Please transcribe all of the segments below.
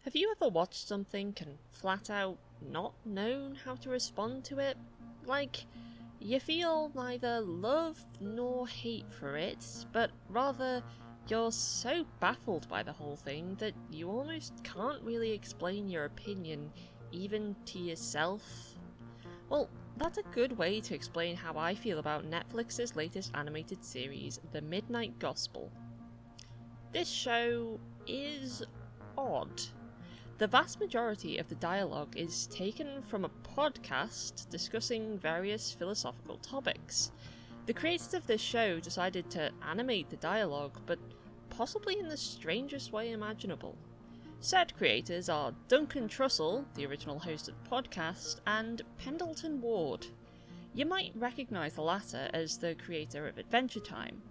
Have you ever watched something and flat out not known how to respond to it? Like, you feel neither love nor hate for it, but rather you're so baffled by the whole thing that you almost can't really explain your opinion, even to yourself? Well, that's a good way to explain how I feel about Netflix's latest animated series, The Midnight Gospel. This show is odd. The vast majority of the dialogue is taken from a podcast discussing various philosophical topics. The creators of this show decided to animate the dialogue, but possibly in the strangest way imaginable. Said creators are Duncan Trussell, the original host of the podcast, and Pendleton Ward. You might recognise the latter as the creator of Adventure Time,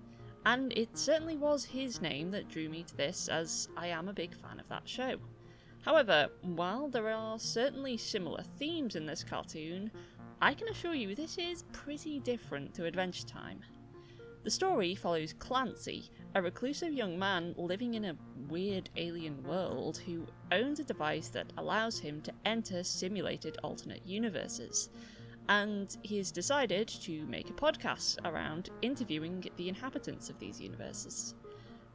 and it certainly was his name that drew me to this, as I am a big fan of that show. However, while there are certainly similar themes in this cartoon, I can assure you this is pretty different to Adventure Time. The story follows Clancy, a reclusive young man living in a weird alien world who owns a device that allows him to enter simulated alternate universes, and he's decided to make a podcast around interviewing the inhabitants of these universes.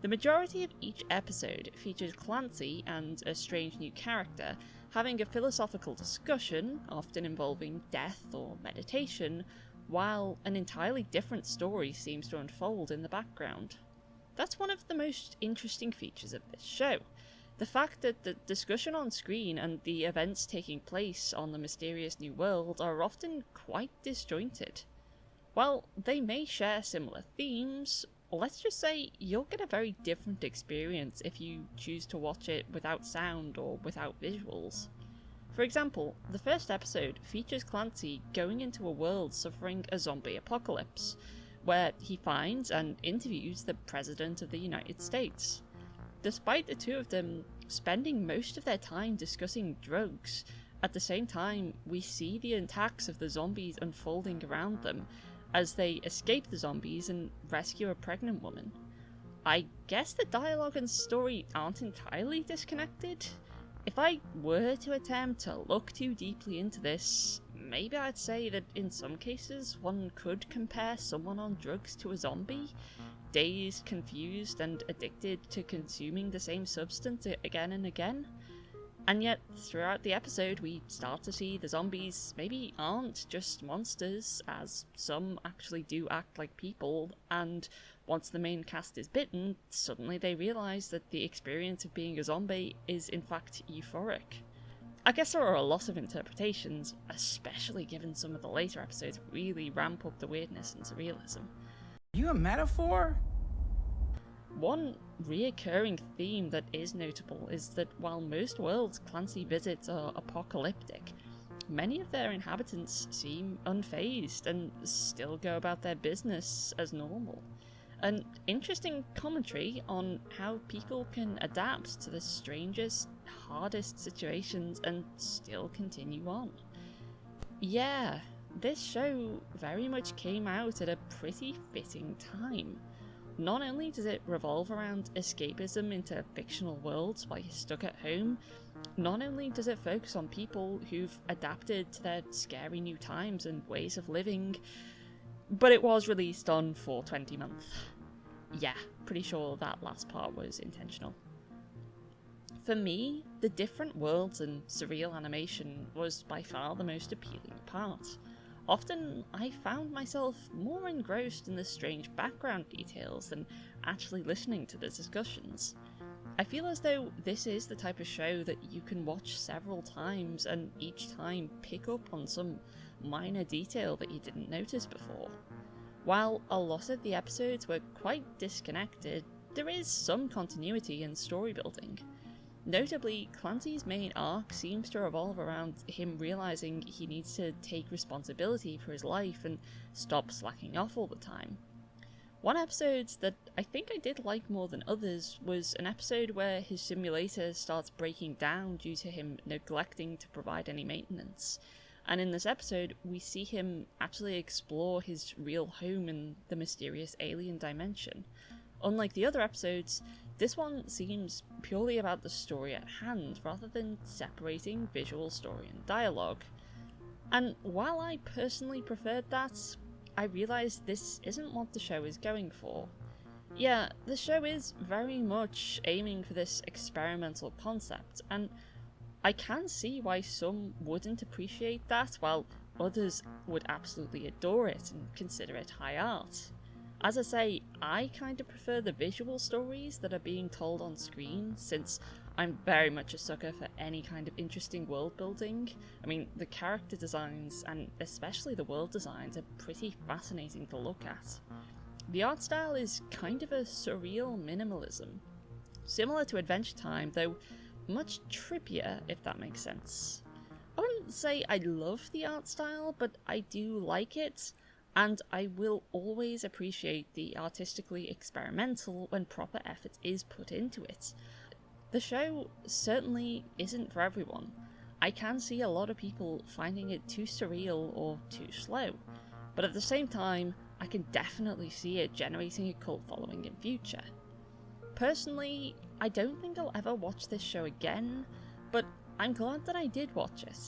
The majority of each episode features Clancy and a strange new character having a philosophical discussion, often involving death or meditation, while an entirely different story seems to unfold in the background. That's one of the most interesting features of this show. The fact that the discussion on screen and the events taking place on the mysterious new world are often quite disjointed. While they may share similar themes, let's just say you'll get a very different experience if you choose to watch it without sound or without visuals. For example, the first episode features Clancy going into a world suffering a zombie apocalypse, where he finds and interviews the President of the United States. Despite the two of them spending most of their time discussing drugs, at the same time we see the attacks of the zombies unfolding around them, as they escape the zombies and rescue a pregnant woman. I guess the dialogue and story aren't entirely disconnected. If I were to attempt to look too deeply into this, maybe I'd say that in some cases one could compare someone on drugs to a zombie, dazed, confused, and addicted to consuming the same substance again and again. And yet, throughout the episode, we start to see the zombies maybe aren't just monsters, as some actually do act like people, and once the main cast is bitten, suddenly they realise that the experience of being a zombie is in fact euphoric. I guess there are a lot of interpretations, especially given some of the later episodes really ramp up the weirdness and surrealism. You a metaphor? One reoccurring theme that is notable is that while most worlds Clancy visits are apocalyptic, many of their inhabitants seem unfazed and still go about their business as normal. An interesting commentary on how people can adapt to the strangest, hardest situations and still continue on. Yeah, this show very much came out at a pretty fitting time. Not only does it revolve around escapism into fictional worlds while you're stuck at home, not only does it focus on people who've adapted to their scary new times and ways of living, but it was released on 4/20 month. Yeah, pretty sure that last part was intentional. For me, the different worlds and surreal animation was by far the most appealing part. Often, I found myself more engrossed in the strange background details than actually listening to the discussions. I feel as though this is the type of show that you can watch several times and each time pick up on some minor detail that you didn't notice before. While a lot of the episodes were quite disconnected, there is some continuity in story building. Notably, Clancy's main arc seems to revolve around him realising he needs to take responsibility for his life and stop slacking off all the time. One episode that I think I did like more than others was an episode where his simulator starts breaking down due to him neglecting to provide any maintenance. And in this episode, we see him actually explore his real home in the mysterious alien dimension. Unlike the other episodes, This one seems purely about the story at hand rather than separating visual story and dialogue. And while I personally preferred that, I realised this isn't what the show is going for. Yeah, the show is very much aiming for this experimental concept, and I can see why some wouldn't appreciate that, while others would absolutely adore it and consider it high art. As I say, I kind of prefer the visual stories that are being told on screen, since I'm very much a sucker for any kind of interesting world building. I mean, the character designs, and especially the world designs, are pretty fascinating to look at. The art style is kind of a surreal minimalism. Similar to Adventure Time, though much trippier, if that makes sense. I wouldn't say I love the art style, but I do like it, and I will always appreciate the artistically experimental when proper effort is put into it. The show certainly isn't for everyone. I can see a lot of people finding it too surreal or too slow, but at the same time, I can definitely see it generating a cult following in future. Personally, I don't think I'll ever watch this show again, but I'm glad that I did watch it.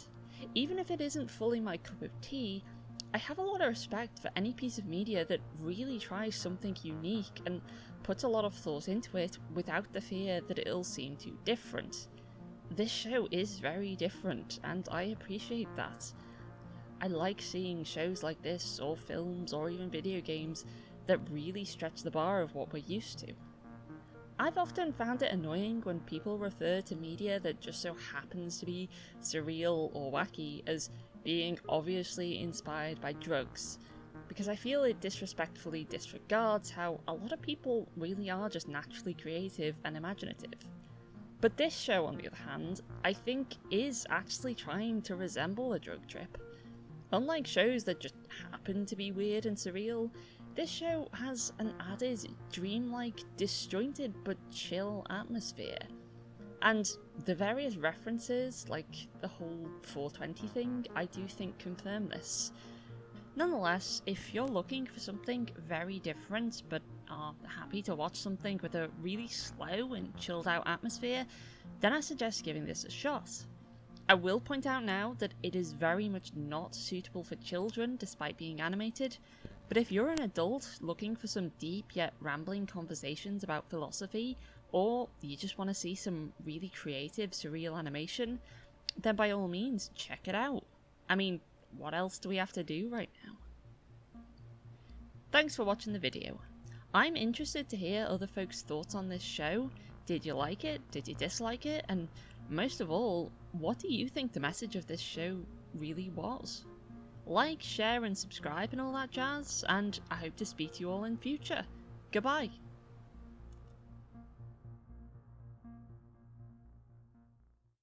Even if it isn't fully my cup of tea, I have a lot of respect for any piece of media that really tries something unique and puts a lot of thought into it without the fear that it'll seem too different. This show is very different, and I appreciate that. I like seeing shows like this, or films, or even video games, that really stretch the bar of what we're used to. I've often found it annoying when people refer to media that just so happens to be surreal or wacky as being obviously inspired by drugs, because I feel it disrespectfully disregards how a lot of people really are just naturally creative and imaginative. But this show, on the other hand, I think is actually trying to resemble a drug trip. Unlike shows that just happen to be weird and surreal, this show has an added dreamlike, disjointed but chill atmosphere. And the various references, like the whole 420 thing, I do think confirm this. Nonetheless, if you're looking for something very different but are happy to watch something with a really slow and chilled out atmosphere, then I suggest giving this a shot. I will point out now that it is very much not suitable for children despite being animated, but if you're an adult looking for some deep yet rambling conversations about philosophy, or you just want to see some really creative surreal animation, then by all means check it out. I mean, what else do we have to do right now? Thanks for watching the video. I'm interested to hear other folks' thoughts on this show. Did you like it? Did you dislike it? And most of all, what do you think the message of this show really was? Like, share and subscribe and all that jazz, and I hope to speak to you all in future. Goodbye.